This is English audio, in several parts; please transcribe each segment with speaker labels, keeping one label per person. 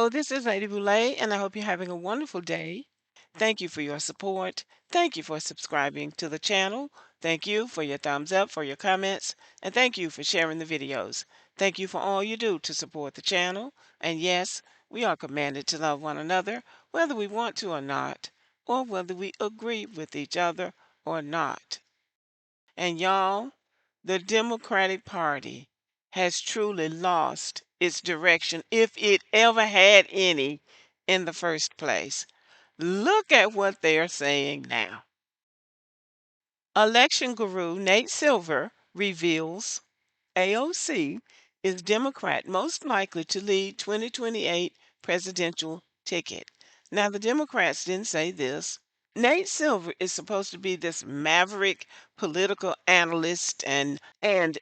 Speaker 1: Hello, this is Lady Boulay, and I hope you're having a wonderful day. Thank you for your support. Thank you for subscribing to the channel. Thank you for your thumbs up, for your comments, and thank you for sharing the videos. Thank you for all you do to support the channel. And yes, we are commanded to love one another, whether we want to or not, or whether we agree with each other or not. And y'all, the Democratic Party has truly lost its direction, if it ever had any in the first place. Look at what they're saying now. Election guru Nate Silver reveals AOC is Democrat most likely to lead 2028 presidential ticket. Now, the Democrats didn't say this. Nate Silver is supposed to be this maverick political analyst and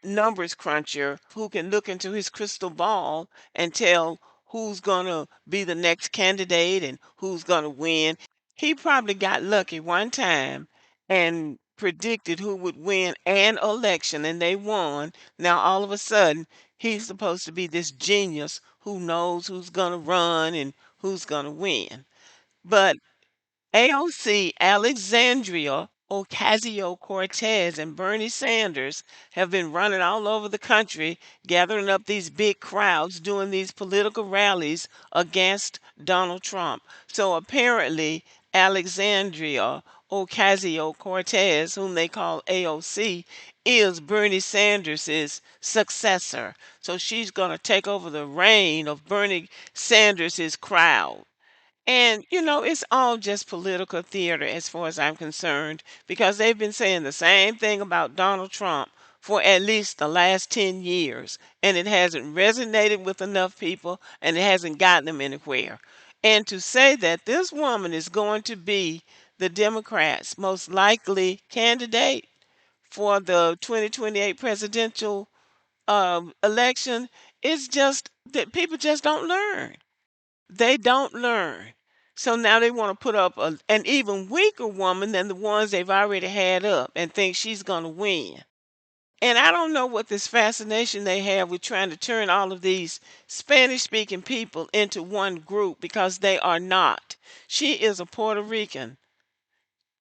Speaker 1: numbers cruncher who can look into his crystal ball and tell who's going to be the next candidate and who's going to win. He probably got lucky one time and predicted who would win an election and they won. Now all of a sudden he's supposed to be this genius who knows who's going to run and who's going to win. But AOC Alexandria Ocasio-Cortez and Bernie Sanders have been running all over the country, gathering up these big crowds, doing these political rallies against Donald Trump. So apparently, Alexandria Ocasio-Cortez, whom they call AOC, is Bernie Sanders' successor. So she's going to take over the reign of Bernie Sanders' crowd. And, it's all just political theater as far as I'm concerned, because they've been saying the same thing about Donald Trump for at least the last 10 years, and it hasn't resonated with enough people and it hasn't gotten them anywhere. And to say that this woman is going to be the Democrats' most likely candidate for the 2028 presidential election is just that people just don't learn. They don't learn. So now they want to put up an even weaker woman than the ones they've already had up and think she's going to win. And I don't know what this fascination they have with trying to turn all of these Spanish speaking people into one group, because they are not. She is a Puerto Rican,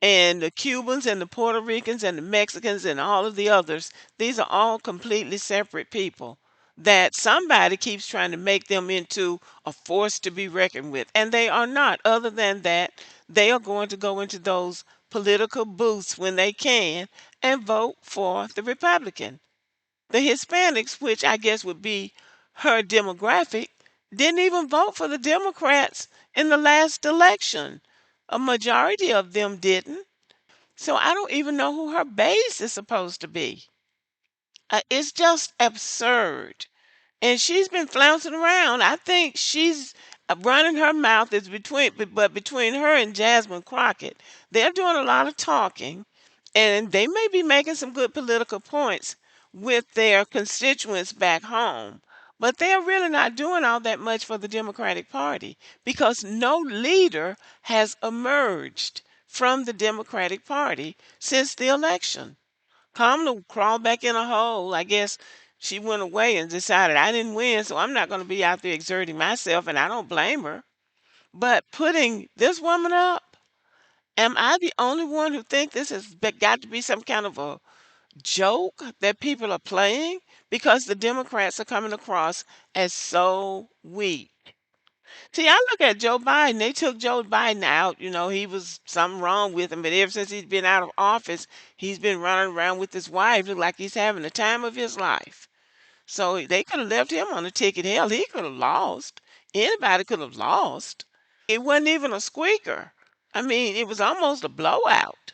Speaker 1: and the Cubans and the Puerto Ricans and the Mexicans and all of the others, these are all completely separate people that somebody keeps trying to make them into a force to be reckoned with. And they are not. Other than that, they are going to go into those political booths when they can and vote for the Republican. The Hispanics, which I guess would be her demographic, didn't even vote for the Democrats in the last election. A majority of them didn't. So I don't even know who her base is supposed to be. It's just absurd. And she's been flouncing around. I think she's running her mouth is but between her and Jasmine Crockett, they're doing a lot of talking, and they may be making some good political points with their constituents back home. But they're really not doing all that much for the Democratic Party, because no leader has emerged from the Democratic Party since the election. Kamala crawled back in a hole. I guess she went away and decided I didn't win, so I'm not going to be out there exerting myself, and I don't blame her. But putting this woman up, am I the only one who think this has got to be some kind of a joke that people are playing? Because the Democrats are coming across as so weak. See, I look at Joe Biden. They took Joe Biden out. He was something wrong with him. But ever since he's been out of office, he's been running around with his wife. Look like he's having the time of his life. So they could have left him on the ticket. Hell, he could have lost. Anybody could have lost. It wasn't even a squeaker. I mean, it was almost a blowout.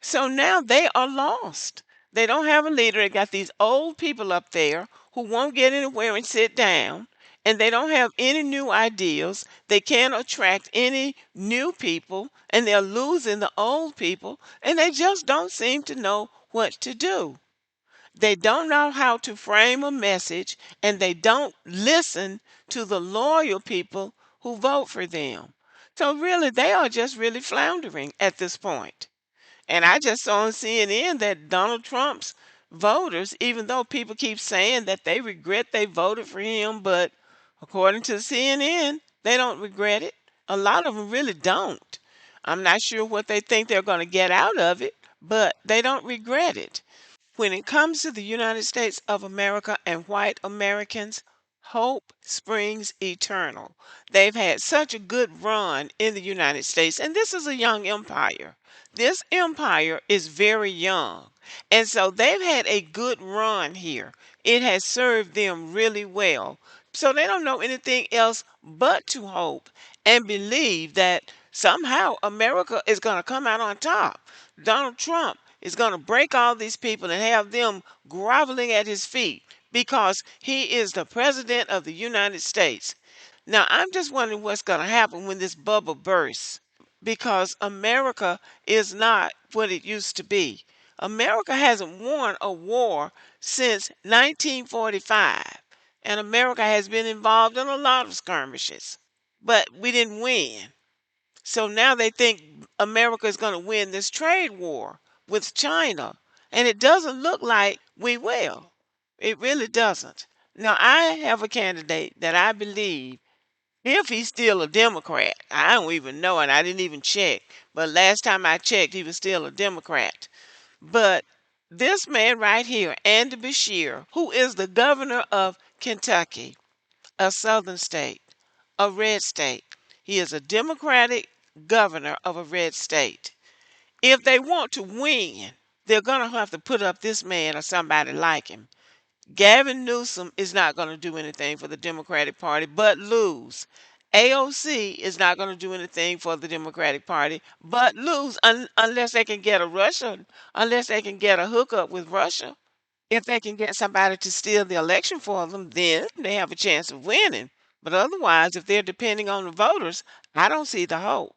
Speaker 1: So now they are lost. They don't have a leader. They got these old people up there who won't get anywhere and sit down, and they don't have any new ideas. They can't attract any new people, and they're losing the old people, and they just don't seem to know what to do. They don't know how to frame a message, and they don't listen to the loyal people who vote for them. So really, they are just really floundering at this point. And I just saw on CNN that Donald Trump's voters, even though people keep saying that they regret they voted for him, but according to CNN, They don't regret it. A lot of them really don't. I'm not sure what they think they're going to get out of it, but they don't regret it. When it comes to the United States of America and white Americans, hope springs eternal. They've had such a good run in the United States, and this is a young empire. This empire is very young, and so they've had a good run here. It has served them really well. So they don't know anything else but to hope and believe that somehow America is going to come out on top. Donald Trump is going to break all these people and have them groveling at his feet because he is the president of the United States. Now, I'm just wondering what's going to happen when this bubble bursts because America is not what it used to be. America hasn't won a war since 1945, and America has been involved in a lot of skirmishes, but we didn't win. So now they think America is going to win this trade war with China. And it doesn't look like we will. It really doesn't. Now, I have a candidate that I believe, if he's still a Democrat, I don't even know, and I didn't even check. But last time I checked, he was still a Democrat. But this man right here, Andy Beshear, who is the governor of Kentucky, a southern state, a red state. He is a Democratic governor of a red state. If they want to win, they're going to have to put up this man or somebody like him. Gavin Newsom is not going to do anything for the Democratic Party but lose. AOC is not going to do anything for the Democratic Party but lose unless they can get a Russia, unless they can get a hookup with Russia. If they can get somebody to steal the election for them, then they have a chance of winning. But otherwise, if they're depending on the voters, I don't see the hope.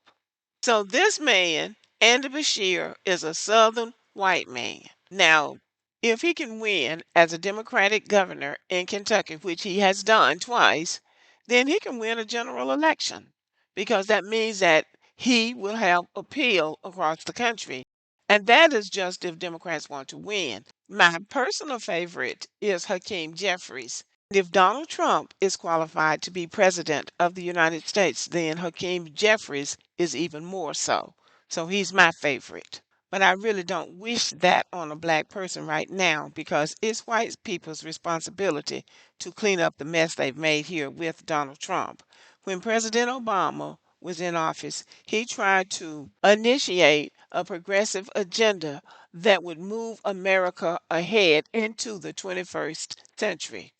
Speaker 1: So this man, Andy Beshear, is a Southern white man. Now, if he can win as a Democratic governor in Kentucky, which he has done twice, then he can win a general election because that means that he will have appeal across the country. And that is just if Democrats want to win. My personal favorite is Hakeem Jeffries. If Donald Trump is qualified to be president of the United States, then Hakeem Jeffries is even more so. So he's my favorite. But I really don't wish that on a black person right now because it's white people's responsibility to clean up the mess they've made here with Donald Trump. When President Obama was in office, he tried to initiate a progressive agenda that would move America ahead into the 21st century.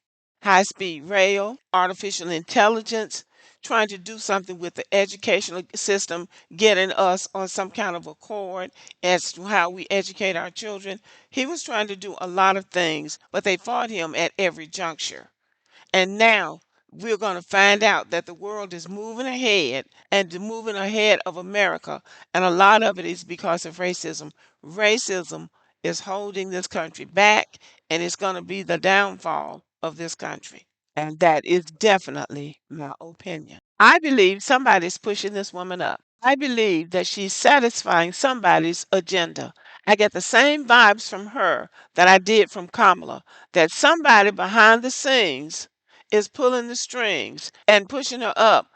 Speaker 1: High speed rail, artificial intelligence, trying to do something with the educational system, getting us on some kind of accord as to how we educate our children. He was trying to do a lot of things, but they fought him at every juncture. And now we're going to find out that the world is moving ahead and moving ahead of America. And a lot of it is because of racism. Racism is holding this country back, and it's going to be the downfall of this country. And that is definitely my opinion. I believe somebody's pushing this woman up. I believe that she's satisfying somebody's agenda. I get the same vibes from her that I did from Kamala, that somebody behind the scenes is pulling the strings and pushing her up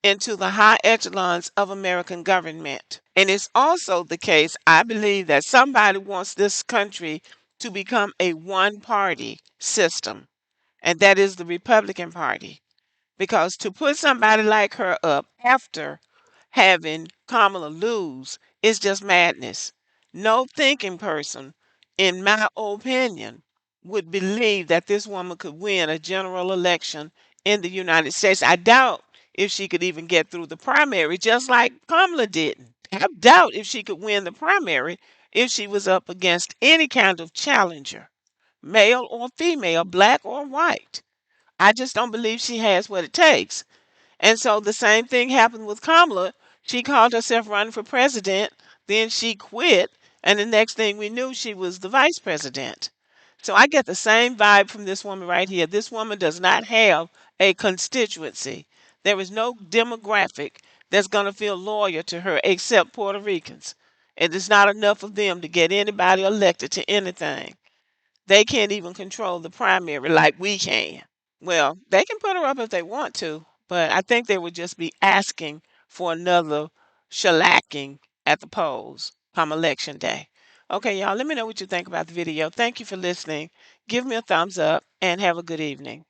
Speaker 1: into the high echelons of American government. And it's also the case, I believe, that somebody wants this country to become a one party system, and that is the Republican Party. Because to put somebody like her up after having Kamala lose is just madness. No thinking person, in my opinion, would believe that this woman could win a general election in the United States. I doubt if she could even get through the primary, just like Kamala didn't. I doubt if she could win the primary if she was up against any kind of challenger, male or female, black or white. I just don't believe she has what it takes. And so the same thing happened with Kamala. She called herself running for president, then she quit, and the next thing we knew, she was the vice president. So I get the same vibe from this woman right here. This woman does not have a constituency. There is no demographic that's going to feel loyal to her except Puerto Ricans. And it's not enough of them to get anybody elected to anything. They can't even control the primary like we can. Well, they can put her up if they want to, But I think they would just be asking for another shellacking at the polls come election day. Okay, y'all, let me know what you think about the video. Thank you for listening. Give me a thumbs up and have a good evening.